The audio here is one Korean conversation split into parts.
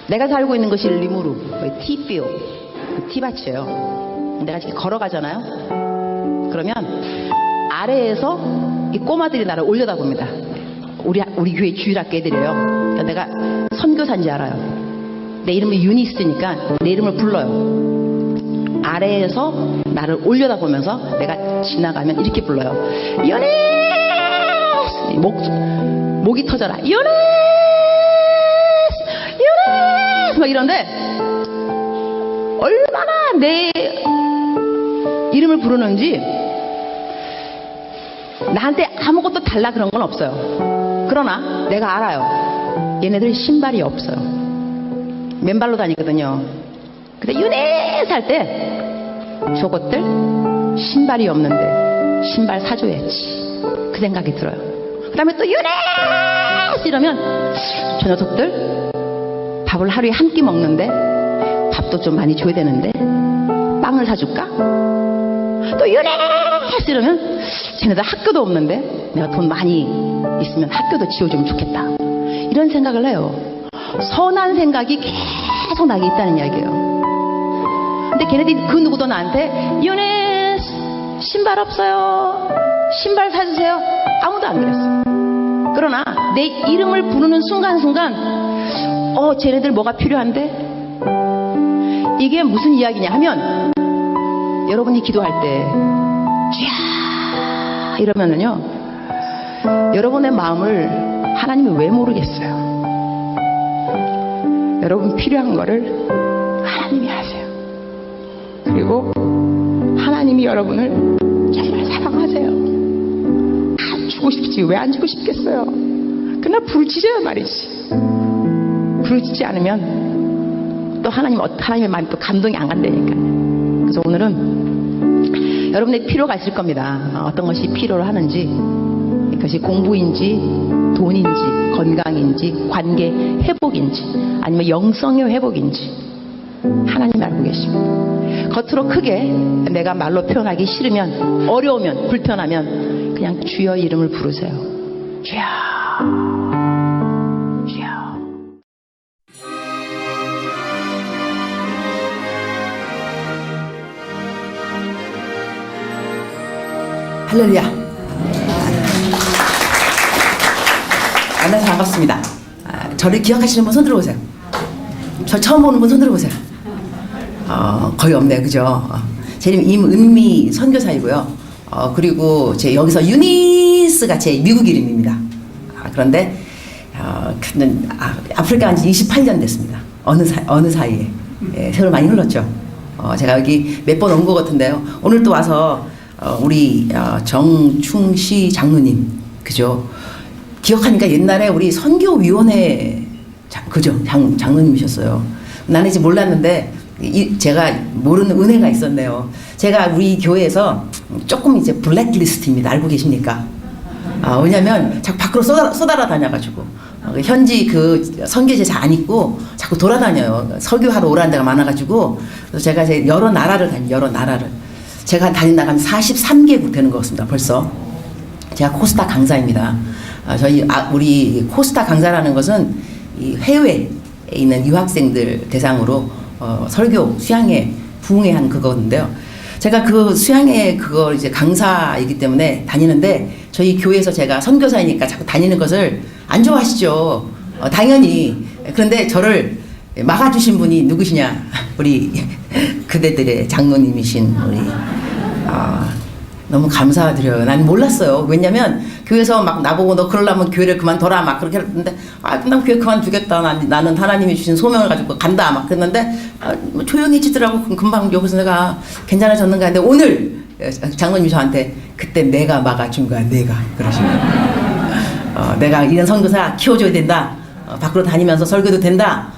내가 살고 있는 것이 리무르, 티필, 티밭이에요. 내가 지금 걸어가잖아요. 그러면 아래에서 이 꼬마들이 나를 올려다봅니다. 우리 교회 주일학교 애들이에요. 그러니까 내가 선교사인지 알아요. 내 이름이 유니스니까 내 이름을 불러요. 아래에서 나를 올려다보면서 내가 지나가면 이렇게 불러요. 유니스! 목이 터져라. 유니스! 유니스! 막 이런데 얼마나 내 이름을 부르는지 나한테 아무것도 달라 그런 건 없어요. 그러나 내가 알아요. 얘네들 신발이 없어요. 맨발로 다니거든요. 근데 유니스 할 때 저것들 신발이 없는데 신발 사줘야지 그 생각이 들어요. 그 다음에 또 유니스 이러면 저 녀석들 밥을 하루에 한 끼 먹는데 밥도 좀 많이 줘야 되는데 빵을 사줄까? 또 유니스 이러면 쟤네들 학교도 없는데 내가 돈 많이 있으면 학교도 지어주면 좋겠다. 이런 생각을 해요. 선한 생각이 계속 나게 있다는 이야기예요. 근데 걔네들이 그 누구도 나한테 유니스 신발 없어요, 신발 사주세요, 아무도 안 그랬어요. 그러나 내 이름을 부르는 순간순간 쟤네들 뭐가 필요한데? 이게 무슨 이야기냐 하면 여러분이 기도할 때 쥐야 이러면은요 여러분의 마음을 하나님이 왜 모르겠어요. 여러분 필요한 거를 하나님이 아세요. 그리고 하나님이 여러분을 정말 사랑하세요. 안 주고 싶지 왜 안 주고 싶겠어요. 그러나 부르짖어야 말이지. 부르짖지 않으면 또 하나님의 마음이 또 감동이 안 간다니까. 그래서 오늘은 여러분의 필요가 있을 겁니다. 어떤 것이 필요로 하는지, 그것이 공부인지 돈인지 건강인지 관계 회복인지 아니면 영성의 회복인지 하나님 알고 계십니다. 겉으로 크게 내가 말로 표현하기 싫으면 어려우면 불편하면 그냥 주여 이름을 부르세요. 주여 주여. 할렐루야. 만나서 반갑습니다. 저를 기억하시는 분 손 들어보세요. 저 처음 보는 분 손 들어보세요. 거의 없네요. 그죠? 제 이름 임은미 선교사이고요. 그리고 제 여기서 유니스가 제 미국 이름입니다. 그런데 아프리카 한 지 28년 됐습니다. 어느 사이에 세월 많이 흘렀죠. 제가 여기 몇 번 온 것 같은데요. 오늘 또 와서 우리 정충시 장로님, 그죠? 기억하니까 옛날에 우리 선교위원회 그죠? 장로님이셨어요. 나는 이제 몰랐는데 제가 모르는 은혜가 있었네요. 제가 우리 교회에서 조금 이제 블랙리스트입니다. 알고 계십니까? 왜냐면 자꾸 밖으로 쏘달아 다녀가지고 현지 그 선교제 잘 안 입고 자꾸 돌아다녀요. 설교하러 오라는 데가 많아가지고 그래서 제가 이제 여러 나라를 제가 다닌 나가면 43개국 되는 것 같습니다. 벌써 제가 코스타 강사입니다. 우리 코스타 강사라는 것은 이 해외에 있는 유학생들 대상으로 설교 수양회 부흥회한 그건데요. 제가 그 수양회 그거 이제 강사이기 때문에 다니는데 저희 교회에서 제가 선교사이니까 자꾸 다니는 것을 안 좋아하시죠. 당연히. 그런데 저를 막아주신 분이 누구시냐? 우리 그대들의 장로님이신 우리 너무 감사드려요. 난 몰랐어요. 왜냐면 교회에서 막 나보고 너 그러려면 교회를 그만둬라 막 그렇게 했는데 난 교회 그만두겠다. 나는 하나님이 주신 소명을 가지고 간다 막 그랬는데 뭐 조용해지더라고. 금방 여기서 내가 괜찮아졌는가 했는데 오늘 장로님이 저한테 그때 내가 막아준 거야. 내가 그러시면 내가 이런 선교사 키워줘야 된다. 밖으로 다니면서 설교도 된다.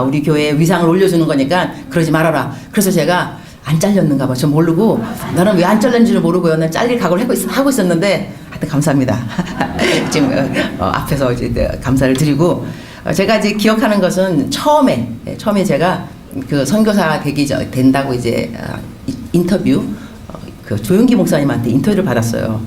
우리 교회에 위상을 올려주는 거니까 그러지 말아라. 그래서 제가 안 잘렸는가 봐. 저 모르고 나는 왜 안 잘렸는지를 모르고요. 난 잘릴 각오를 하고 있었는데 하여튼 감사합니다. 지금 앞에서 이제 감사를 드리고 제가 이제 기억하는 것은 처음에 제가 그 선교사가 된다고 이제 인터뷰 그 조용기 목사님한테 인터뷰를 받았어요.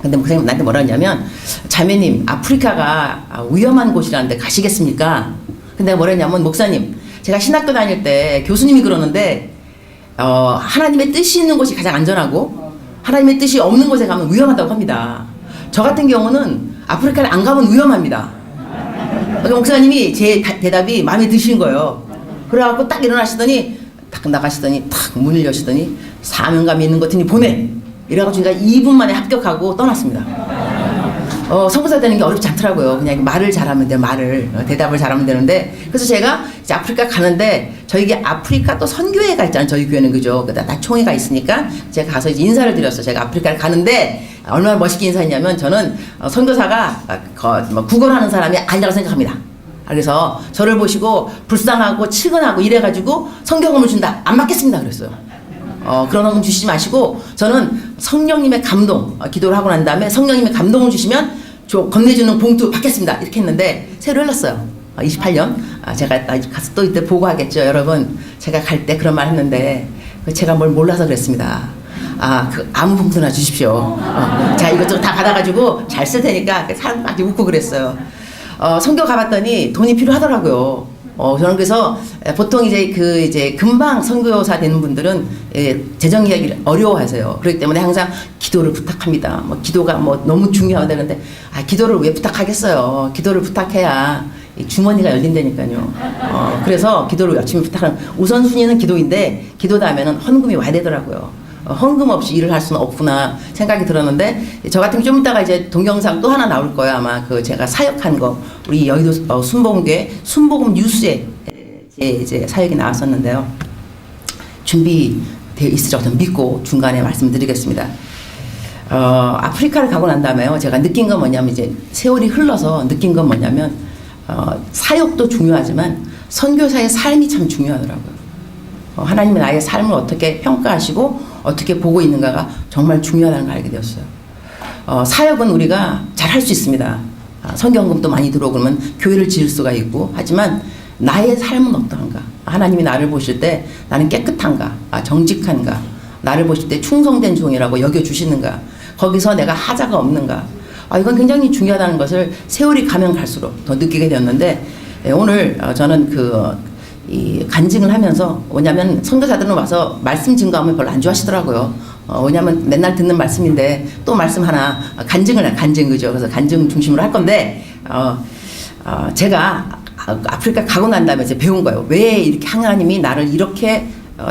근데 목사님 나한테 뭐라 했냐면 자매님 아프리카가 위험한 곳이라는데 가시겠습니까? 근데 뭐라 했냐면, 목사님, 제가 신학교 다닐 때 교수님이 그러는데, 하나님의 뜻이 있는 곳이 가장 안전하고, 하나님의 뜻이 없는 곳에 가면 위험하다고 합니다. 저 같은 경우는 아프리카를 안 가면 위험합니다. 그러니까 목사님이 제 대답이 마음에 드신 거예요. 그래갖고 딱 일어나시더니, 딱 나가시더니, 탁 문을 여시더니, 사명감이 있는 것 같으니 보내! 이래가지고 제가 2분 만에 합격하고 떠났습니다. 선교사 되는 게 어렵지 않더라고요. 그냥 말을 잘하면 돼요. 대답을 잘하면 되는데. 그래서 제가 이제 아프리카 가는데, 저희 아프리카 또 선교회가 있잖아요. 저희 교회는 그죠. 나 총회가 있으니까 제가 가서 이제 인사를 드렸어요. 제가 아프리카를 가는데, 얼마나 멋있게 인사했냐면, 저는 선교사가 구걸하는 사람이 아니라고 생각합니다. 그래서 저를 보시고 불쌍하고 측은하고 이래가지고 성경음을 준다. 안 맞겠습니다. 그랬어요. 그런 헌금 주시지 마시고, 저는 성령님의 감동, 기도를 하고 난 다음에 성령님의 감동을 주시면 건네주는 봉투 받겠습니다. 이렇게 했는데, 새로 흘렀어요. 28년. 제가 가서 또 이때 보고하겠죠. 여러분, 제가 갈 때 그런 말 했는데, 제가 뭘 몰라서 그랬습니다. 아무 봉투나 주십시오. 자, 이것저것 다 받아가지고 잘 쓸 테니까 사람 막 웃고 그랬어요. 선교 가봤더니 돈이 필요하더라고요. 저는 그래서 보통 이제 금방 선교사 되는 분들은 재정 이야기를 어려워하세요. 그렇기 때문에 항상 기도를 부탁합니다. 기도가 너무 중요하다는데, 기도를 왜 부탁하겠어요? 기도를 부탁해야 주머니가 열린다니까요. 그래서 기도를 열심히 부탁하는, 우선순위는 기도인데, 기도 다음에는 헌금이 와야 되더라고요. 헌금 없이 일을 할 수는 없구나 생각이 들었는데, 저 같은 좀 이따가 이제 동영상 또 하나 나올 거예요. 아마 제가 사역한 거, 우리 여의도 순복음교회 순복음 뉴스에 이제 사역이 나왔었는데요. 준비되어 있으라고 저는 믿고 중간에 말씀드리겠습니다. 아프리카를 가고 난 다음에요. 제가 느낀 건 뭐냐면, 이제 세월이 흘러서 느낀 건 뭐냐면, 사역도 중요하지만 선교사의 삶이 참 중요하더라고요. 하나님은 나의 삶을 어떻게 평가하시고 어떻게 보고 있는가가 정말 중요하다는 걸 알게 되었어요. 사역은 우리가 잘 할 수 있습니다. 선경금도 많이 들어오고 그러면 교회를 지을 수가 있고, 하지만 나의 삶은 어떠한가? 하나님이 나를 보실 때 나는 깨끗한가? 정직한가? 나를 보실 때 충성된 종이라고 여겨주시는가? 거기서 내가 하자가 없는가? 이건 굉장히 중요하다는 것을 세월이 가면 갈수록 더 느끼게 되었는데, 오늘 저는 간증을 하면서, 뭐냐면 선교사들은 와서 말씀 증거하면 별로 안 좋아하시더라고요. 왜냐면 맨날 듣는 말씀인데 또 말씀 하나 간증 그죠. 그래서 간증 중심으로 할 건데, 제가 아프리카 가고 난 다음에 이제 배운 거예요. 왜 이렇게 하나님이 나를 이렇게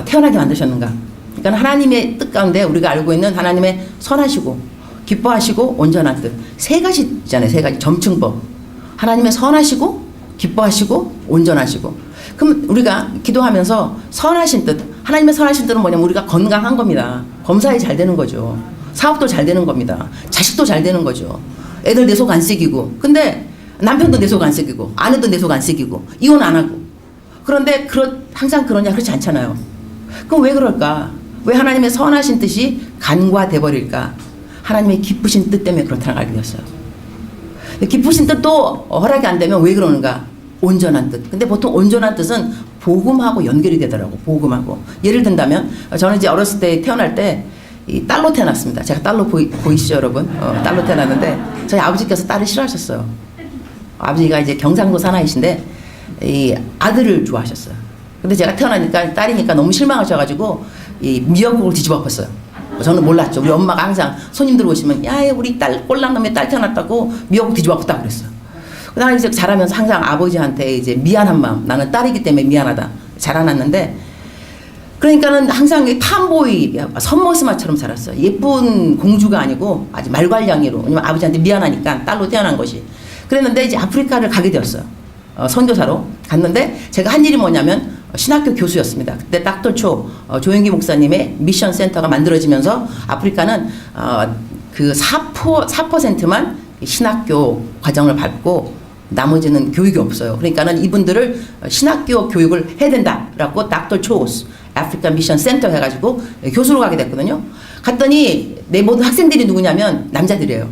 태어나게 만드셨는가. 그러니까 하나님의 뜻 가운데 우리가 알고 있는 하나님의 선하시고 기뻐하시고 온전한 뜻, 세 가지 있잖아요. 세 가지 점층법. 하나님의 선하시고 기뻐하시고 온전하시고. 그럼 우리가 기도하면서 선하신 뜻, 하나님의 선하신 뜻은 뭐냐면 우리가 건강한 겁니다. 검사에 잘 되는 거죠. 사업도 잘 되는 겁니다. 자식도 잘 되는 거죠. 애들 내 속 안 새기고. 근데 남편도 내 속 안 새기고, 아내도 내 속 안 새기고, 이혼 안 하고. 그런데 항상 그러냐? 그렇지 않잖아요. 그럼 왜 그럴까? 왜 하나님의 선하신 뜻이 간과돼 버릴까? 하나님의 기쁘신 뜻 때문에 그렇다는 걸 알게 되었어요. 기쁘신 뜻도 허락이 안 되면 왜 그러는가? 온전한 뜻. 근데 보통 온전한 뜻은 복음하고 연결이 되더라고. 복음하고. 예를 든다면, 저는 이제 어렸을 때 태어날 때 이 딸로 태어났습니다. 제가 딸로 보이시죠, 여러분? 딸로 태어났는데 저희 아버지께서 딸을 싫어하셨어요. 아버지가 이제 경상도 사나이신데 이 아들을 좋아하셨어요. 근데 제가 태어나니까 딸이니까 너무 실망하셔가지고 이 미역국을 뒤집어 엎었어요. 저는 몰랐죠. 우리 엄마가 항상 손님들 오시면, 야, 우리 딸 꼴랑놈의 딸 태어났다고 미역국 뒤집어 엎었다 그랬어요. 나는 이제 자라면서 항상 아버지한테 이제 미안한 마음, 나는 딸이기 때문에 미안하다 자라났는데, 그러니까는 항상 탐보이 선머스마처럼 자랐어요. 예쁜 공주가 아니고 아주 말괄량이로. 왜냐면 아버지한테 미안하니까 딸로 태어난 것이. 그랬는데 이제 아프리카를 가게 되었어요. 선교사로 갔는데 제가 한 일이 뭐냐면 신학교 교수였습니다. 그때 딱돌초 조영기 목사님의 미션 센터가 만들어지면서 아프리카는 그 4%만 신학교 과정을 밟고 나머지는 교육이 없어요. 그러니까는 이분들을 신학교 교육을 해야 된다라고 닥터초스 아프리카 미션 센터 해가지고 교수로 가게 됐거든요. 갔더니 내 모든 학생들이 누구냐면 남자들이에요.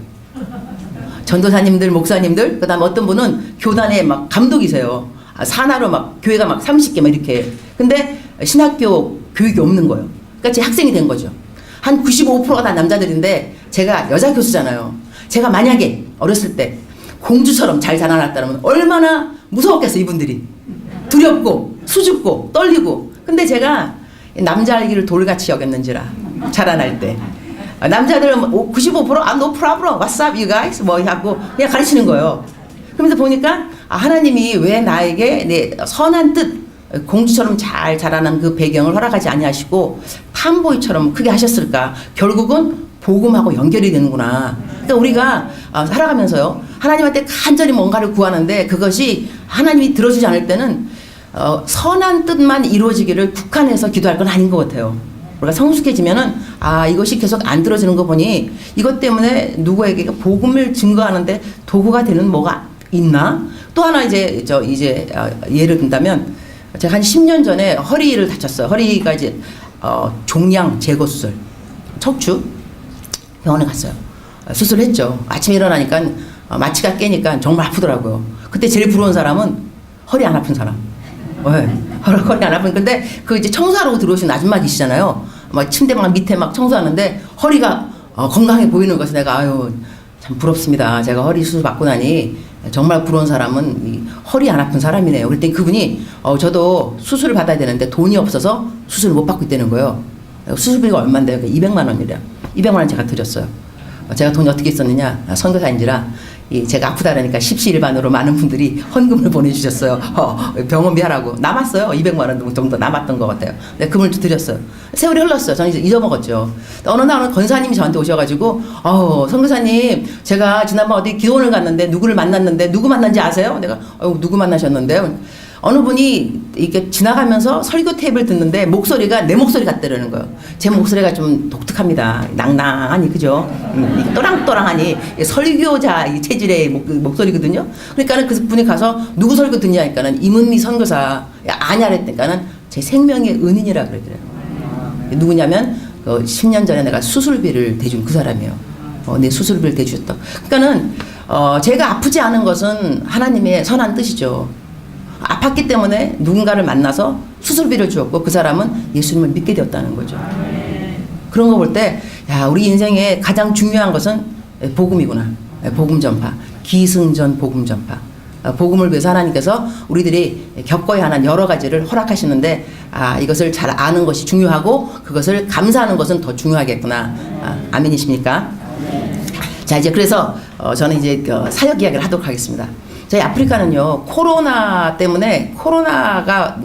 전도사님들, 목사님들, 그 다음에 어떤 분은 교단의 막 감독이세요. 산하로 막 교회가 막 30개 막 이렇게. 근데 신학교 교육이 없는 거예요. 그러니까 제 학생이 된 거죠. 한 95%가 다 남자들인데 제가 여자 교수잖아요. 제가 만약에 어렸을 때 공주처럼 잘 자라났다면 얼마나 무서웠겠어, 이분들이. 두렵고 수줍고 떨리고. 근데 제가 남자 알기를 돌같이 여겼는지라 자라날 때 남자들은 95% no problem, what's up you guys 뭐 하고 그냥 가르치는 거예요. 그러면서 보니까 하나님이 왜 나에게 내 선한 뜻 공주처럼 잘 자라난 그 배경을 허락하지 아니하시고 탐보이처럼 크게 하셨을까? 결국은 복음하고 연결이 되는구나. 그러니까 우리가 살아가면서요 하나님한테 간절히 뭔가를 구하는데 그것이 하나님이 들어주지 않을 때는 선한 뜻만 이루어지기를 국한해서 기도할 건 아닌 것 같아요. 우리가 성숙해지면은 이것이 계속 안 들어지는 거 보니 이것 때문에 누구에게 복음을 증거하는데 도구가 되는 뭐가 있나? 또 하나 이제 예를 든다면 제가 한 10년 전에 허리를 다쳤어요. 허리가 이제 종양 제거 수술, 척추 병원에 갔어요. 수술했죠. 아침에 일어나니까 마취가 깨니까 정말 아프더라고요. 그때 제일 부러운 사람은 허리 안 아픈 사람. 네. 허리 안 아픈. 근데 그 이제 청소하러 들어오신 아줌마 계시잖아요. 막 침대방 밑에 막 청소하는데 허리가 건강해 보이는 것을 내가 참 부럽습니다. 제가 허리 수술 받고 나니 정말 부러운 사람은 이 허리 안 아픈 사람이네요. 그랬더니 그분이 저도 수술을 받아야 되는데 돈이 없어서 수술을 못 받고 있다는 거예요. 수술비가 얼마인데요? 200만 원이래요. 200만 원 제가 드렸어요. 제가 돈이 어떻게 있었느냐? 선교사인지라 제가 아프다 그러니까 십시일반으로 많은 분들이 헌금을 보내주셨어요. 병원비 하라고. 남았어요. 200만 원 정도 남았던 것 같아요. 네, 금을 드렸어요. 세월이 흘렀어요. 저는 잊어먹었죠. 어느 날 권사님이 저한테 오셔가지고 선교사님 제가 지난번 어디 기도원을 갔는데 누구를 만났는데 누구 만난지 아세요? 내가 누구 만나셨는데요? 어느 분이 이렇게 지나가면서 설교 테이프를 듣는데 목소리가 내 목소리 같다라는 거예요. 제 목소리가 좀 독특합니다. 낭낭하니 그죠? 또랑또랑하니 설교자 체질의 목소리거든요. 그러니까는 그 분이 가서 누구 설교 듣냐 하니까는 임은미 선교사 아냐 그랬더니까는 제 생명의 은인이라 그러더래요. 누구냐면 10년 전에 내가 수술비를 대준 그 사람이에요. 내 수술비를 대주셨다. 그러니까는 제가 아프지 않은 것은 하나님의 선한 뜻이죠. 아팠기 때문에 누군가를 만나서 수술비를 주었고 그 사람은 예수님을 믿게 되었다는 거죠. 그런 거 볼 때 우리 인생에 가장 중요한 것은 복음이구나. 복음 전파. 기승전 복음 전파. 복음을 위해서 하나님께서 우리들이 겪어야 하는 여러 가지를 허락하시는데 이것을 잘 아는 것이 중요하고 그것을 감사하는 것은 더 중요하겠구나. 아멘이십니까? 자 이제 그래서 저는 이제 사역 이야기를 하도록 하겠습니다. 저희 아프리카는요 코로나 때문에 코로나가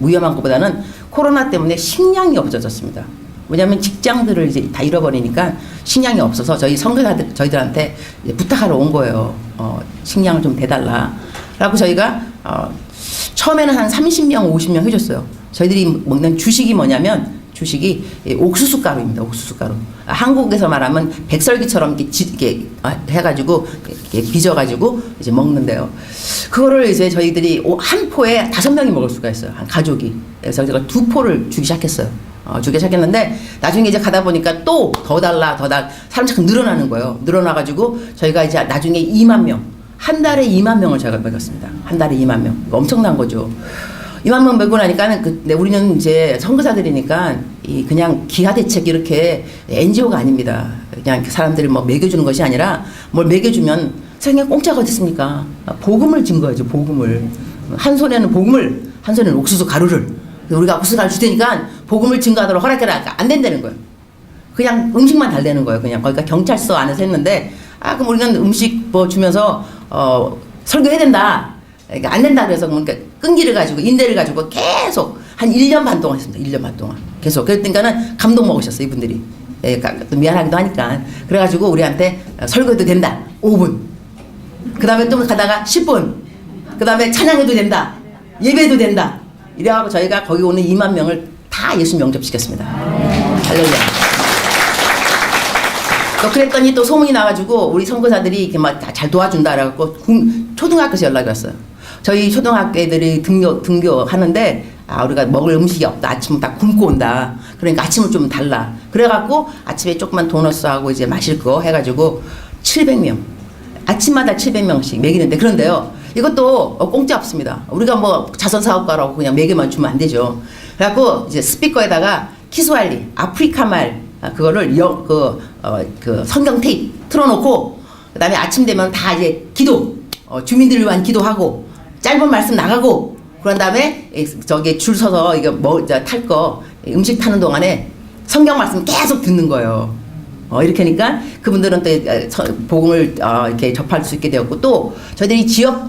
위험한 것보다는 코로나 때문에 식량이 없어졌습니다. 왜냐하면 직장들을 이제 다 잃어버리니까 식량이 없어서 저희 선교사들 저희들한테 부탁하러 온 거예요. 식량을 좀 대달라. 라고 저희가 처음에는 한 30명, 50명 해줬어요. 저희들이 먹는 주식이 뭐냐면 주식이 옥수수 가루입니다. 옥수수 가루. 한국에서 말하면 백설기처럼 이렇게 해가지고 이렇게 빚어가지고 이제 먹는데요. 그거를 이제 저희들이 한 포에 5명이 먹을 수가 있어요. 한 가족이. 그래서 제가 2포를 주기 시작했어요. 주기 시작했는데 나중에 이제 가다 보니까 또 더 달라 사람 자꾸 늘어나는 거예요. 늘어나가지고 저희가 이제 나중에 2만 명, 한 달에 2만 명을 저희가 먹였습니다. 한 달에 2만 명. 엄청난 거죠. 2만 명 먹고 나니까는 우리는 이제 선교사들이니까 그냥 기하대책 이렇게 NGO가 아닙니다. 그냥 사람들을 뭐 먹여주는 것이 아니라 뭘 먹여주면 세상에 공짜가 어디 있습니까? 복음을 증거하죠. 복음을. 한 손에는 복음을, 한 손에는 옥수수 가루를. 우리가 옥수수 가루 줄 테니까 복음을 증거하도록 허락해라. 안 된다는 거예요. 그냥 음식만 달래는 거예요. 그냥 거기가 경찰서 안에서 했는데 그럼 우리는 음식 뭐 주면서 설교해야 된다. 그러니까 안 된다 그래서 그러니까 끈기를 가지고 인내를 가지고 계속 한 1년 반 동안 했습니다. 1년 반 동안 계속. 그러니까는 감동 먹으셨어요 이분들이. 미안하기도 하니까. 그래가지고 우리한테 설교해도 된다 5분. 그 다음에 또 가다가 10분. 그 다음에 찬양해도 된다. 예배도 된다. 이래가지고 저희가 거기 오는 2만 명을 다 예수 영접시켰습니다. 할렐루야. 또 그랬더니 또 소문이 나가지고 우리 선교사들이 이렇게 막 잘 도와준다 그래갖고 초등학교에서 연락이 왔어요. 저희 초등학교 애들이 등교하는데 우리가 먹을 음식이 없다. 아침은 다 굶고 온다. 그러니까 아침을 좀 달라. 그래갖고 아침에 조그만 도너스하고 이제 마실 거 해가지고 700명. 아침마다 700명씩 먹이는데 그런데요. 이것도 공짜 없습니다. 우리가 뭐 자선사업가라고 그냥 먹이만 주면 안 되죠. 그래갖고 이제 스피커에다가 키스왈리 아프리카 말 그거를 그 성경 테이프 틀어놓고 그다음에 아침 되면 다 이제 기도 주민들을 위한 기도하고 짧은 말씀 나가고 그런 다음에 저기 줄 서서 이거 뭐 탈 거 음식 타는 동안에 성경 말씀 계속 듣는 거예요. 이렇게 하니까 그분들은 또 복음을 이렇게 접할 수 있게 되었고, 또 저희들이 지역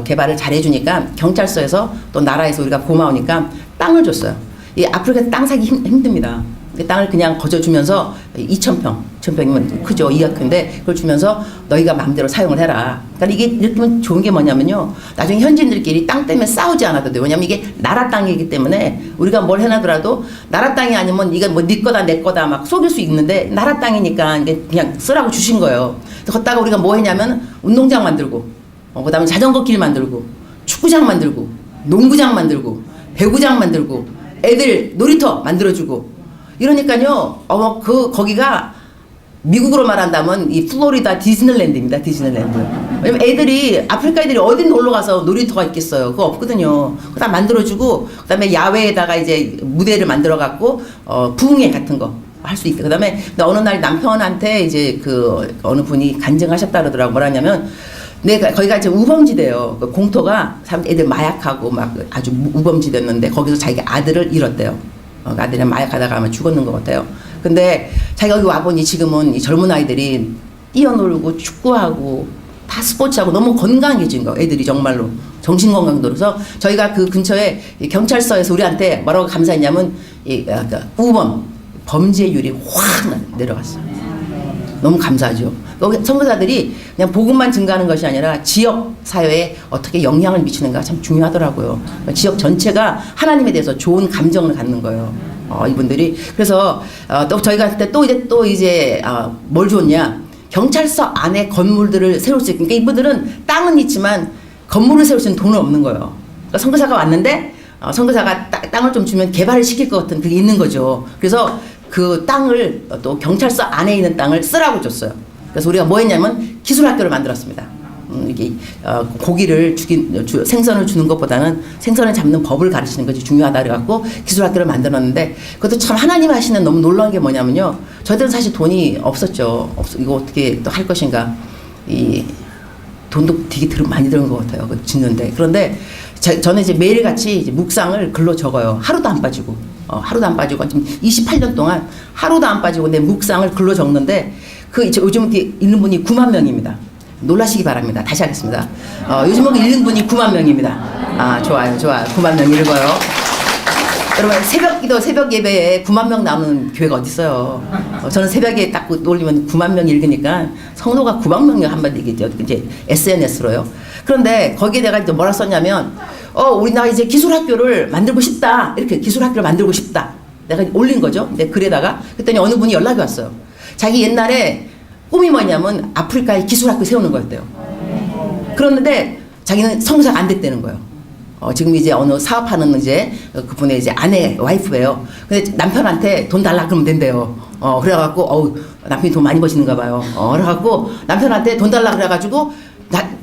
개발을 잘 해주니까 경찰서에서 또 나라에서 우리가 고마우니까 땅을 줬어요. 이 아프리카 땅 사기 힘듭니다. 그 땅을 그냥 거저주면서 2,000평이면 크죠. 2학년인데 그걸 주면서 너희가 마음대로 사용을 해라. 그러니까 이게 이렇게 좋은 게 뭐냐면요, 나중에 현지인들끼리 땅 때문에 싸우지 않아도 돼요. 왜냐면 이게 나라 땅이기 때문에 우리가 뭘 해놔더라도 나라 땅이 아니면 이게 뭐 네 거다 내 거다 막 속일 수 있는데, 나라 땅이니까 이게 그냥 쓰라고 주신 거예요. 그래서 걷다가 우리가 뭐 했냐면 운동장 만들고, 그다음에 자전거 길 만들고, 축구장 만들고, 농구장 만들고, 배구장 만들고, 애들 놀이터 만들어주고. 이러니까요, 거기가 미국으로 말한다면 이 플로리다 디즈니랜드입니다. 디즈니랜드. 왜냐면 애들이, 아프리카 애들이 어디 놀러 가서 놀이터가 있겠어요. 그거 없거든요. 그다 만들어주고, 그 다음에 야외에다가 이제 무대를 만들어갖고, 부흥회 같은 거 할 수 있게. 그 다음에 어느 날 남편한테 이제 어느 분이 간증하셨다 그러더라고. 뭐라냐면, 거기가 이제 우범지대예요. 그 공터가 애들 마약하고 막 아주 우범지대였는데 거기서 자기가 아들을 잃었대요. 아들이 마약하다가 아마 죽었는 것 같아요. 근데 자기가 여기 와보니 지금은 이 젊은 아이들이 뛰어놀고 축구하고 다 스포츠하고 너무 건강해진 거. 애들이 정말로 정신건강도. 그래서 저희가 그 근처에 경찰서에서 우리한테 뭐라고 감사했냐면 우범 범죄율이 확 내려갔어요. 너무 감사하죠. 선교사들이 그냥 복음만 증가하는 것이 아니라 지역 사회에 어떻게 영향을 미치는가 참 중요하더라고요. 그러니까 지역 전체가 하나님에 대해서 좋은 감정을 갖는 거예요. 이분들이. 그래서 또 저희가 또 이제 뭘 줬냐? 경찰서 안에 건물들을 세울 수 있게. 그러니까 이분들은 땅은 있지만 건물을 세울 수 있는 돈은 없는 거예요. 그러니까 선교사가 왔는데 선교사가 땅을 좀 주면 개발을 시킬 것 같은 그게 있는 거죠. 그래서 그 땅을 또 경찰서 안에 있는 땅을 쓰라고 줬어요. 그래서 우리가 뭐 했냐면 기술학교를 만들었습니다. 이게 고기를 생선을 주는 것보다는 생선을 잡는 법을 가르치는 것이 중요하다 그래갖고 기술학교를 만들었는데, 그것도 참 하나님 하시는 너무 놀라운 게 뭐냐면요, 저희들은 사실 돈이 없었죠. 이거 어떻게 또 할 것인가. 이 돈도 되게 많이 들은 것 같아요. 짓는데. 그런데 저는 이제 매일같이 이제 묵상을 글로 적어요. 하루도 안 빠지고. 하루도 안 빠지고. 지금 28년 동안 하루도 안 빠지고 내 묵상을 글로 적는데, 요즘 읽는 분이 9만 명입니다. 놀라시기 바랍니다. 다시 하겠습니다. 요즘 읽는 분이 9만 명입니다. 좋아요. 9만 명 읽어요. 여러분, 새벽 예배에 9만 명 나오는 교회가 어디 있어요? 저는 새벽에 딱 올리면 9만 명 읽으니까 성도가 9만 명이 한번 얘기죠. 이제 SNS로요. 그런데 거기에 내가 이제 뭐라 썼냐면, 우리나라 이제 기술학교를 만들고 싶다. 이렇게 기술학교를 만들고 싶다. 내가 올린 거죠. 내 글에다가. 그랬더니 어느 분이 연락이 왔어요. 자기 옛날에 꿈이 뭐냐면 아프리카에 기술학교 세우는 거였대요. 그런데 자기는 성사가 안 됐다는 거예요. 지금 이제 어느 사업하는 이제 그분의 이제 아내 와이프예요. 근데 남편한테 돈 달라 그러면 된대요. 그래갖고 남편이 돈 많이 버시는가 봐요. 그래갖고 남편한테 돈 달라 그래가지고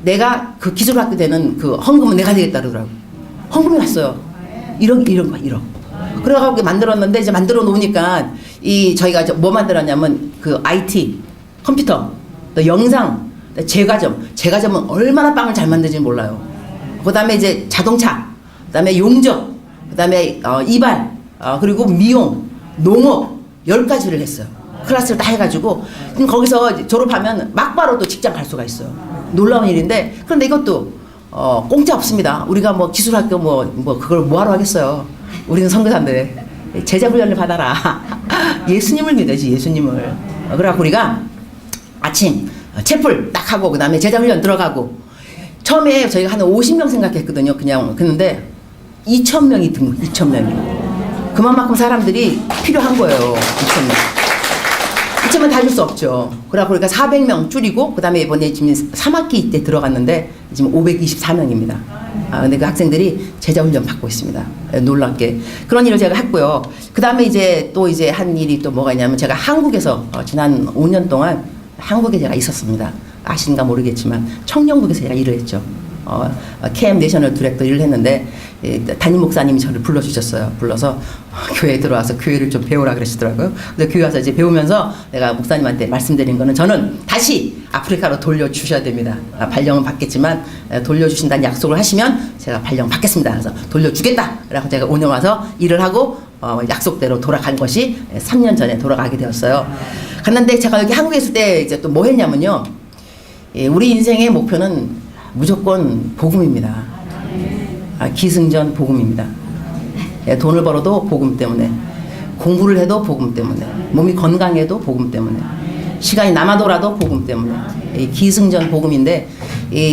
내가 그 기술학교 되는 그 헌금은 내가 되겠다 그러더라고. 헌금이 왔어요. 1억. 그래갖고 만들었는데 이제 만들어 놓으니까 저희가 뭐 만들었냐면 그 IT, 컴퓨터, 또 영상, 제과점은 얼마나 빵을 잘 만드는지 몰라요. 그 다음에 이제 자동차, 그 다음에 용접, 그 다음에 이발, 그리고 미용, 농업 10가지를 했어요. 클래스를 다 해가지고 거기서 졸업하면 막바로 또 직장 갈 수가 있어요. 놀라운 일인데, 그런데 이것도 공짜 없습니다. 우리가 뭐 기술학교 그걸 뭐하러 하겠어요. 우리는 선교사인데 제자 훈련을 받아라. 예수님을 믿어야지, 예수님을. 그래갖고 우리가 아침 채플 딱 하고 그 다음에 제자 훈련 들어가고, 처음에 저희가 한 50명 생각했거든요. 그런데 2,000명이 등록, 2,000명이. 그만큼 사람들이 필요한 거예요. 2,000명. 2,000명 다 줄 수 없죠. 그러니까 400명 줄이고, 그 다음에 이번에 지금 3학기 때 들어갔는데 지금 524명입니다. 근데 그 학생들이 제자훈련 받고 있습니다. 놀랍게. 그런 일을 제가 했고요. 그 다음에 이제 한 일이 또 뭐가 있냐면, 제가 한국에서 지난 5년 동안 한국에 제가 있었습니다. 아신가 모르겠지만 청년국에서 제가 일을 했죠. 캠 내셔널 디렉터 일을 했는데 담임 목사님이 저를 불러주셨어요. 불러서 교회에 들어와서 교회를 좀 배우라 그러시더라고요. 그래서 교회 와서 이제 배우면서 내가 목사님한테 말씀드린 거는 저는 다시 아프리카로 돌려주셔야 됩니다. 발령은 받겠지만 돌려주신다는 약속을 하시면 제가 발령 받겠습니다. 그래서 돌려주겠다. 그래서 제가 5년 와서 일을 하고 약속대로 돌아간 것이 3년 전에 돌아가게 되었어요. 갔는데 제가 여기 한국에 있을 때 이제 또 뭐 했냐면요. 우리 인생의 목표는 무조건 복음입니다. 기승전 복음입니다. 돈을 벌어도 복음 때문에, 공부를 해도 복음 때문에, 몸이 건강해도 복음 때문에, 시간이 남아도라도 복음 때문에, 기승전 복음인데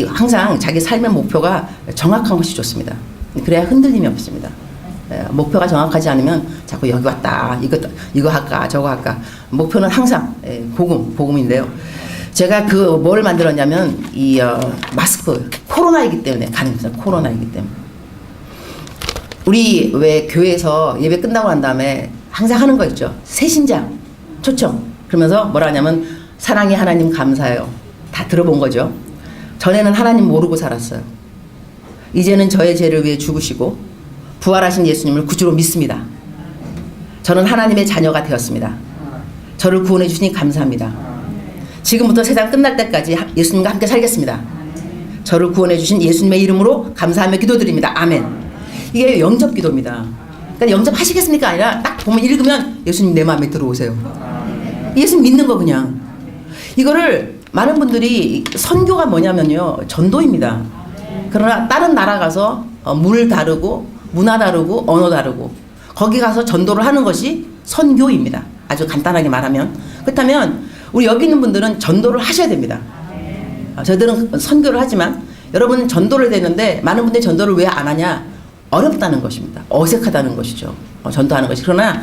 항상 자기 삶의 목표가 정확한 것이 좋습니다. 그래야 흔들림이 없습니다. 목표가 정확하지 않으면 자꾸 여기 왔다, 이거 할까 저거 할까. 목표는 항상 복음인데요. 제가 뭘 만들었냐면 마스크, 코로나이기 때문에 가능합니다. 코로나이기 때문에. 우리 왜 교회에서 예배 끝나고 난 다음에 항상 하는 거 있죠. 새신자 초청. 그러면서 뭐라 하냐면 사랑의 하나님 감사해요. 다 들어본 거죠. 전에는 하나님 모르고 살았어요. 이제는 저의 죄를 위해 죽으시고 부활하신 예수님을 구주로 믿습니다. 저는 하나님의 자녀가 되었습니다. 저를 구원해 주시니 감사합니다. 지금부터 세상 끝날 때까지 예수님과 함께 살겠습니다. 저를 구원해 주신 예수님의 이름으로 감사하며 기도드립니다. 아멘. 이게 영접 기도입니다. 그러니까 영접하시겠습니까? 아니라 딱 보면 읽으면 예수님 내 마음에 들어오세요. 예수님 믿는 거 그냥. 이거를 많은 분들이 선교가 뭐냐면요. 전도입니다. 그러나 다른 나라 가서 물 다르고 문화 다르고 언어 다르고 거기 가서 전도를 하는 것이 선교입니다. 아주 간단하게 말하면. 그렇다면 우리 여기 있는 분들은 전도를 하셔야 됩니다. 저희들은 선교를 하지만 여러분은 전도를 되는데 많은 분들이 전도를 왜 안 하냐? 어렵다는 것입니다. 어색하다는 것이죠. 전도하는 것이. 그러나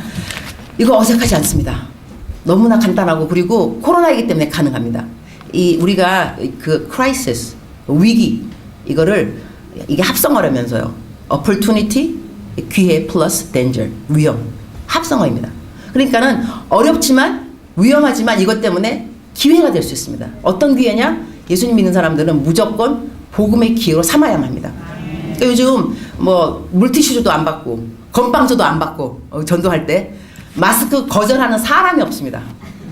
이거 어색하지 않습니다. 너무나 간단하고 그리고 코로나이기 때문에 가능합니다. 우리가 그 crisis, 위기 이게 합성어라면서요. opportunity, 기회 플러스 danger, 위험. 합성어입니다. 그러니까는 어렵지만 위험하지만 이것 때문에 기회가 될 수 있습니다. 어떤 기회냐? 예수님 믿는 사람들은 무조건 복음의 기회로 삼아야만 합니다. 그러니까 요즘 물티슈도 안 받고 건빵조도 안 받고 전도할 때 마스크 거절하는 사람이 없습니다.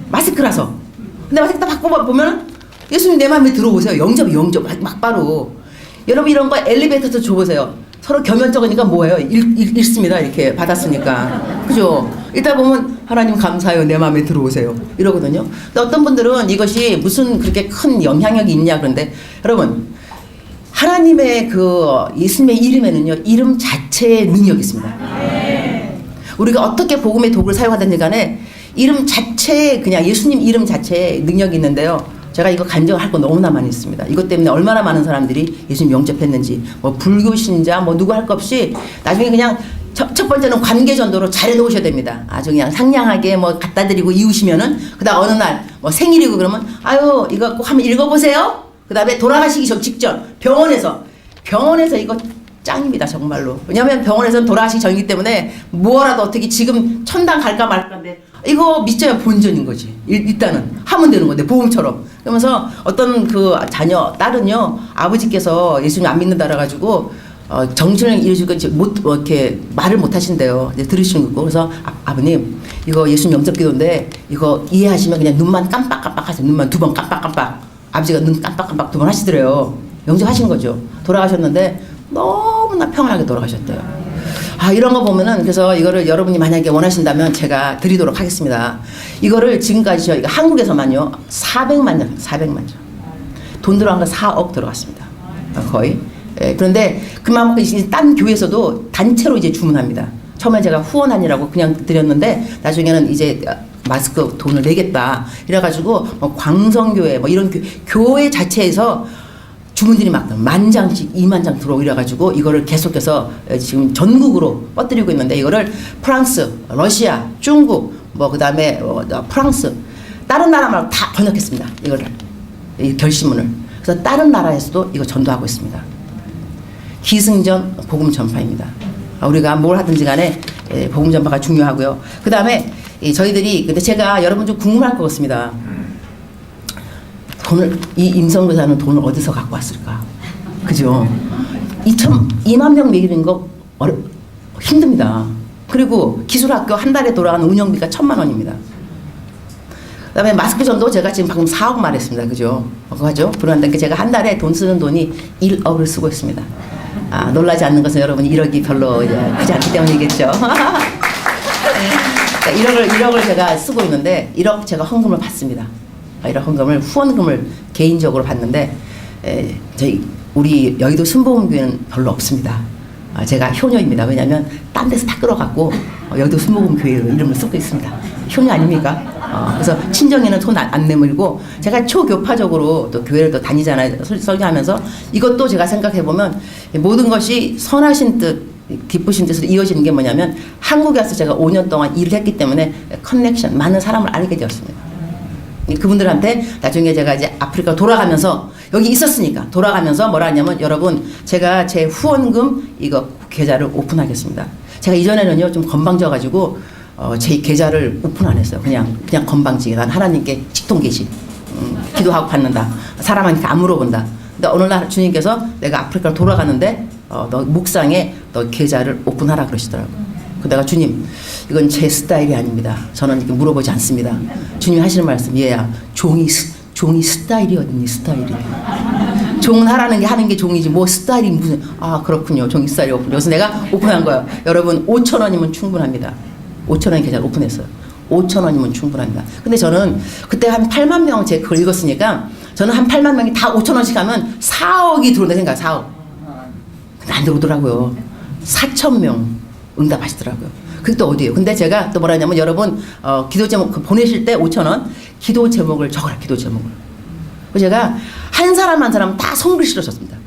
마스크라서. 근데 마스크 딱 받고 보면 예수님 내 마음에 들어오세요. 영접 막바로. 여러분 이런 거 엘리베이터도 줘보세요. 서로 겸연쩍으니까 뭐예요? 읽습니다. 이렇게 받았으니까. 그죠? 이따 보면 하나님 감사해요. 내 마음에 들어오세요. 이러거든요. 근데 어떤 분들은 이것이 무슨 그렇게 큰 영향력이 있냐 그런데 여러분 하나님의 예수님의 이름에는요. 이름 자체의 능력이 있습니다. 우리가 어떻게 복음의 도구를 사용하든지 간에 이름 자체에 그냥 예수님 이름 자체에 능력이 있는데요. 제가 이거 간증할 거 너무나 많이 있습니다. 이것 때문에 얼마나 많은 사람들이 예수님 영접했는지 불교 신자 누구 할 것 없이 나중에 그냥 첫 번째는 관계 전도로 잘해 놓으셔야 됩니다. 아주 그냥 상냥하게 갖다 드리고 이우시면은 그다음 어느 날 생일이고 그러면 아유 이거 꼭 한번 읽어보세요. 그다음에 돌아가시기 직전 병원에서 이거 짱입니다 정말로. 왜냐하면 병원에서는 돌아가시기 전이기 때문에 뭐라도 어떻게 지금 천당 갈까 말까인데 이거 믿져야 본전인 거지. 일단은 하면 되는 건데 보험처럼. 그러면서 어떤 딸은요 아버지께서 예수님 안 믿는다 그래가지고 정신을 잃으시고 이렇게 말을 못 하신대요. 이제 들으시는 거고 그래서 아버님 이거 예수님 영접기도인데 이거 이해하시면 그냥 눈만 깜빡깜빡 하세요. 눈만 2번 깜빡깜빡. 아버지가 눈 깜빡깜빡 2번 하시더래요. 영접하신 거죠. 돌아가셨는데 너무나 평안하게 돌아가셨대요. 이런 거 보면은 그래서 이거를 여러분이 만약에 원하신다면 제가 드리도록 하겠습니다. 이거를 지금까지 저희가 한국에서만요 400만 년. 돈 들어간 거 4억 들어갔습니다. 거의. 그런데 그만큼 딴 교회에서도 단체로 이제 주문합니다. 처음에 제가 후원하니라고 그냥 드렸는데 나중에는 이제 마스크 돈을 내겠다 이래가지고 광성교회 이런 교회 자체에서 주문들이 막 10,000장씩 20,000장 들어오고 이래가지고 이거를 계속해서 지금 전국으로 뻗뜨리고 있는데 이거를 프랑스, 러시아, 중국 그 다음에 프랑스 다른 나라 말고 다 번역했습니다. 이 결심문을. 그래서 다른 나라에서도 이거 전도하고 있습니다. 기승전 복음 전파입니다. 우리가 뭘 하든지 간에 복음 전파가 중요하고요. 그 다음에 저희들이 근데 제가 여러분 좀 궁금할 것 같습니다. 이 임성교사는 돈을 어디서 갖고 왔을까? 그죠? 2만 명 먹이는 거 힘듭니다. 그리고 기술학교 한 달에 돌아가는 운영비가 1,000만 원입니다. 그다음에 마스크 전도 제가 지금 방금 4억 말했습니다. 그죠? 그거 하죠? 그런데 제가 한 달에 돈 쓰는 돈이 1억을 쓰고 있습니다. 놀라지 않는 것은 여러분이 1억이 별로 크지 않기 때문이겠죠. 1억을 제가 쓰고 있는데 1억 제가 헌금을 받습니다. 1억 헌금을 후원금을 개인적으로 받는데 우리 여의도 순복음교회는 별로 없습니다. 제가 효녀입니다. 왜냐하면 딴 데서 다 끌어갖고 여의도 순복음교회로 이름을 쓰고 있습니다. 효녀 아닙니까? 그래서 친정에는 돈 안 내밀고 제가 초교파적으로 또 교회를 또 다니잖아요. 설교하면서 이것도 제가 생각해보면 모든 것이 선하신 뜻 기쁘신 뜻으로 이어지는 게 뭐냐면 한국에 와서 제가 5년 동안 일을 했기 때문에 커넥션 많은 사람을 알게 되었습니다. 그분들한테 나중에 제가 이제 아프리카 돌아가면서 여기 있었으니까 돌아가면서 뭐라 하냐면 여러분 제가 제 후원금 이거 계좌를 오픈하겠습니다. 제가 이전에는요 좀 건방져가지고 제 계좌를 오픈 안 했어요. 그냥 건방지게 난 하나님께 직통계시 기도하고 받는다. 사람한테 안 물어본다. 근데 어느 날 주님께서 내가 아프리카로 돌아가는데 너 묵상에 너 계좌를 오픈하라 그러시더라고요. 내가 주님 이건 제 스타일이 아닙니다. 저는 이렇게 물어보지 않습니다. 주님이 하시는 말씀 얘야 종이 스타일이 어딨니 스타일이. 종은 하는 게 종이지 뭐 스타일이 무슨 그렇군요. 종이 스타일이 오픈. 그래서 내가 오픈한 거예요. 여러분 5,000원이면 충분합니다. 5,000원 계좌를 오픈했어요. 5,000원이면 충분합니다. 근데 저는 그때 한 8만 명 제 그걸 읽었으니까 저는 한 8만 명이 다 5,000원씩 하면 4억이 들어온다 생각 4억. 근데 안 들어오더라고요. 4,000명 응답하시더라고요. 그게 또 어디예요? 근데 제가 또 뭐라 하냐면 여러분 기도 제목 보내실 때 5,000원 기도 제목을 적어라. 기도 제목을. 그래서 제가 한 사람 한 사람 다 손글씨로 썼습니다.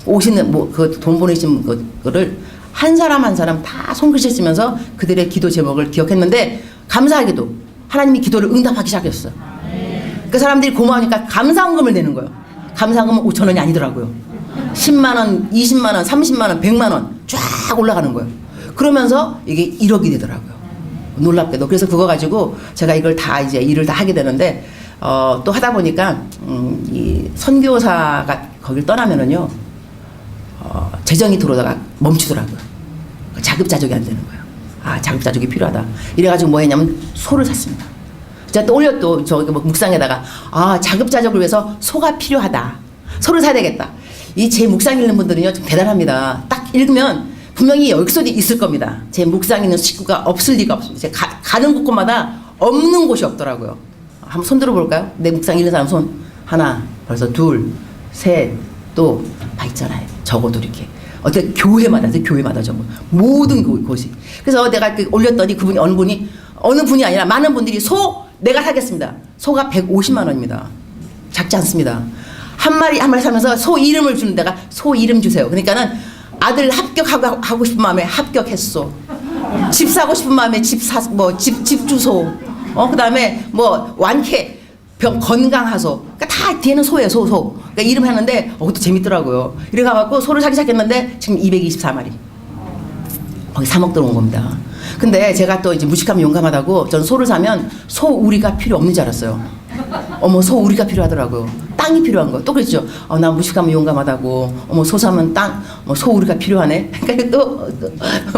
오시는 그 돈 보내신 거를 한 사람 한 사람 다 손글씨 쓰면서 그들의 기도 제목을 기억했는데 감사하게도 하나님이 기도를 응답하기 시작했어요. 그 사람들이 고마우니까 감사헌금을 내는 거예요. 감사헌금은 5,000원이 아니더라고요. 10만 원, 20만 원, 30만 원, 100만 원 쫙 올라가는 거예요. 그러면서 이게 1억이 되더라고요. 놀랍게도. 그래서 그거 가지고 제가 이걸 다 이제 일을 다 하게 되는데 또 하다 보니까 이 선교사가 거길 떠나면은요 재정이 들어오다가 멈추더라고요. 자급자족이 안 되는 거예요. 자급자족이 필요하다. 이래가지고 뭐 했냐면 소를 샀습니다. 제가 또 저기 묵상에다가 자급자족을 위해서 소가 필요하다. 소를 사야 되겠다. 이 제 묵상 읽는 분들은요 좀 대단합니다. 딱 읽으면 분명히 여기서도 있을 겁니다. 제 묵상 있는 식구가 없을 리가 없습니다. 제가 가는 곳곳마다 없는 곳이 없더라고요. 한번 손 들어볼까요? 내 묵상 읽는 사람 손. 하나, 벌써 둘, 셋, 또 다 있잖아요. 적어도 이렇게. 어떻게 교회마다 적어. 모든 곳이. 그래서 내가 올렸더니 그분이 어느 분이 아니라 많은 분들이 내가 사겠습니다. 소가 150만 원입니다. 작지 않습니다. 한 마리 사면서 소 이름을 주는 데가 소 이름 주세요. 그러니까는 아들 합격하고 싶은 마음에 합격했소. 집 사고 싶은 마음에 집 주소. 그다음에 완쾌 건강하소. 그러니까 다 뒤에는 소예요. 소. 그러니까 이름 했는데 그것도 재밌더라고요. 이래 가지고 소를 사기 시작했는데 지금 224마리. 거기 3억 들어온 겁니다. 근데 제가 또 이제 무식하면 용감하다고 전 소를 사면 소 우리가 필요 없는 줄 알았어요. 소 우리가 필요하더라고요. 땅이 필요한 거. 또 그랬죠. 나 무식하면 용감하다고. 소 사면 땅. 소 우리가 필요하네. 그러니까 또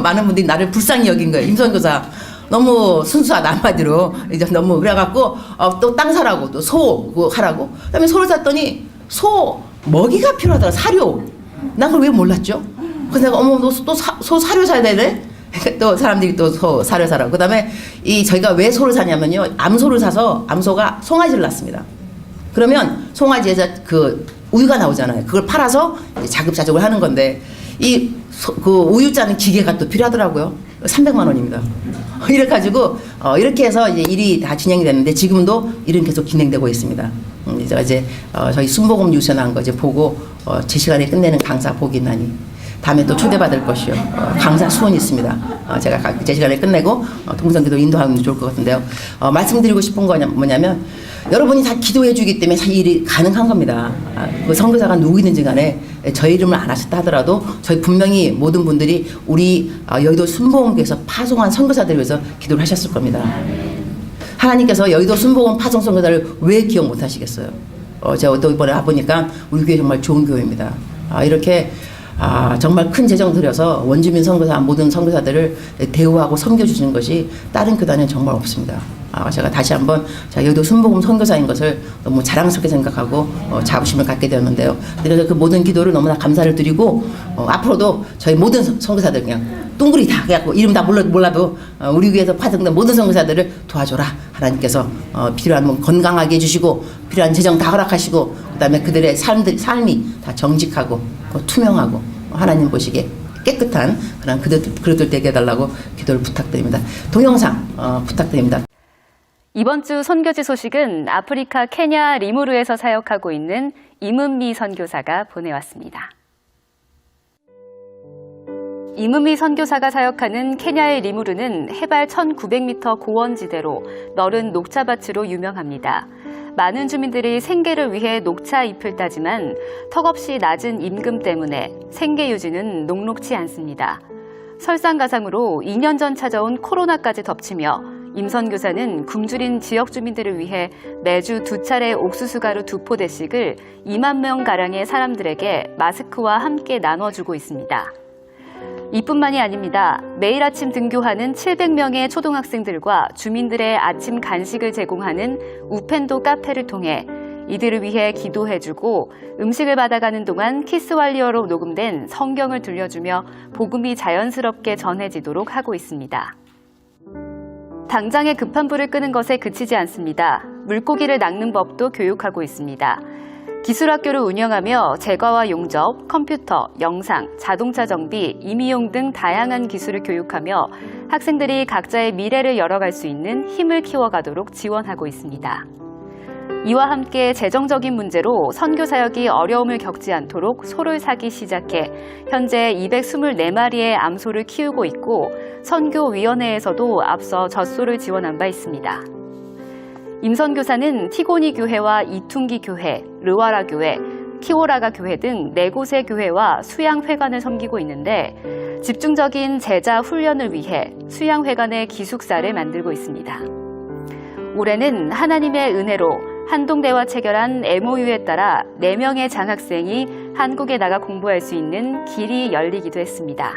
많은 분들이 나를 불쌍히 여긴 거예요. 임선교사. 너무 순수하다 한마디로. 이제 너무 그래갖고 또 땅 사라고 또 소 하라고. 그다음에 소를 샀더니 소 먹이가 필요하더라. 사료. 난 그걸 왜 몰랐죠? 그래서 내가 너 또 소 사료 사야 되네. 또 사람들이 또 소 사료 사라고. 그다음에 저희가 왜 소를 사냐면요. 암소를 사서 암소가 송아지를 낳습니다. 그러면 송아지에서 그 우유가 나오잖아요. 그걸 팔아서 자급자족을 하는 건데 그 우유 짜는 기계가 또 필요하더라고요. 300만 원입니다. 이래 가지고 이렇게 해서 이제 일이 다 진행이 됐는데 지금도 일은 계속 진행되고 있습니다. 제가 이제 저희 순복음 뉴스 나온 거 이제 보고 제 시간에 끝내는 강사 복이 나니 다음에 또 초대받을 것이요. 강사 수원이 있습니다. 제가 제 시간에 끝내고 동성기도 인도하면 좋을 것 같은데요. 말씀드리고 싶은 거 뭐냐면 여러분이 다 기도해 주기 때문에 사실 일이 가능한 겁니다. 그 선교사가 누구이든지 간에 저희 이름을 안 하셨다 하더라도 저희 분명히 모든 분들이 우리 여의도 순복음교회에서 파송한 선교사들을 위해서 기도를 하셨을 겁니다. 하나님께서 여의도 순복음 파송 선교사를 왜 기억 못 하시겠어요? 제가 또 이번에 와보니까 우리 교회 정말 좋은 교회입니다. 이렇게 정말 큰 재정 들여서 원주민 선교사 모든 선교사들을 대우하고 섬겨주시는 것이 다른 교단에는 정말 없습니다. 제가 다시 한번 여기도 순복음 선교사인 것을 너무 자랑스럽게 생각하고 자부심을 갖게 되었는데요. 그래서 그 모든 기도를 너무나 감사를 드리고 앞으로도 저희 모든 선교사들 그냥 뚱그리 다 해갖고 이름 다 몰라도 우리 교회에서 파송된 모든 선교사들을 도와줘라. 하나님께서 필요한 건강하게 해주시고 필요한 재정 다 허락하시고 그다음에 그들의 삶이 다 정직하고 투명하고 하나님 보시기에 깨끗한 그런 그릇들 되게 해달라고 기도를 부탁드립니다. 동영상 부탁드립니다. 이번 주 선교지 소식은 아프리카 케냐 리무르에서 사역하고 있는 임은미 선교사가 보내왔습니다. 임은미 선교사가 사역하는 케냐의 리무르는 해발 1900m 고원지대로 너른 녹차밭으로 유명합니다. 많은 주민들이 생계를 위해 녹차 잎을 따지만 턱없이 낮은 임금 때문에 생계 유지는 녹록치 않습니다. 설상가상으로 2년 전 찾아온 코로나까지 덮치며 임 선교사는 굶주린 지역 주민들을 위해 매주 2차례 옥수수가루 2포대씩을 2만 명가량의 사람들에게 마스크와 함께 나눠주고 있습니다. 이뿐만이 아닙니다. 매일 아침 등교하는 700명의 초등학생들과 주민들의 아침 간식을 제공하는 우펜도 카페를 통해 이들을 위해 기도해주고 음식을 받아가는 동안 키스왈리어로 녹음된 성경을 들려주며 복음이 자연스럽게 전해지도록 하고 있습니다. 당장에 급한 불을 끄는 것에 그치지 않습니다. 물고기를 낚는 법도 교육하고 있습니다. 기술학교를 운영하며 제과와 용접, 컴퓨터, 영상, 자동차 정비, 임의용 등 다양한 기술을 교육하며 학생들이 각자의 미래를 열어갈 수 있는 힘을 키워가도록 지원하고 있습니다. 이와 함께 재정적인 문제로 선교 사역이 어려움을 겪지 않도록 소를 사기 시작해 현재 224마리의 암소를 키우고 있고 선교위원회에서도 앞서 젖소를 지원한 바 있습니다. 임 선교사는 티고니 교회와 이퉁기 교회, 르와라 교회, 키오라가 교회 등 4곳의 교회와 수양회관을 섬기고 있는데 집중적인 제자 훈련을 위해 수양회관의 기숙사를 만들고 있습니다. 올해는 하나님의 은혜로 한동대와 체결한 MOU에 따라 4명의 장학생이 한국에 나가 공부할 수 있는 길이 열리기도 했습니다.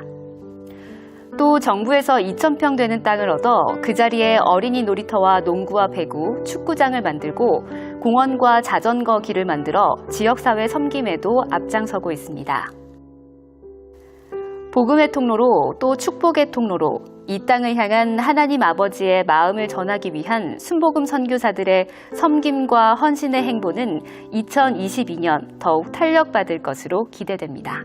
또 정부에서 2,000평 되는 땅을 얻어 그 자리에 어린이 놀이터와 농구와 배구, 축구장을 만들고 공원과 자전거 길을 만들어 지역사회 섬김에도 앞장서고 있습니다. 복음의 통로로 또 축복의 통로로 이 땅을 향한 하나님 아버지의 마음을 전하기 위한 순복음 선교사들의 섬김과 헌신의 행보는 2022년 더욱 탄력받을 것으로 기대됩니다.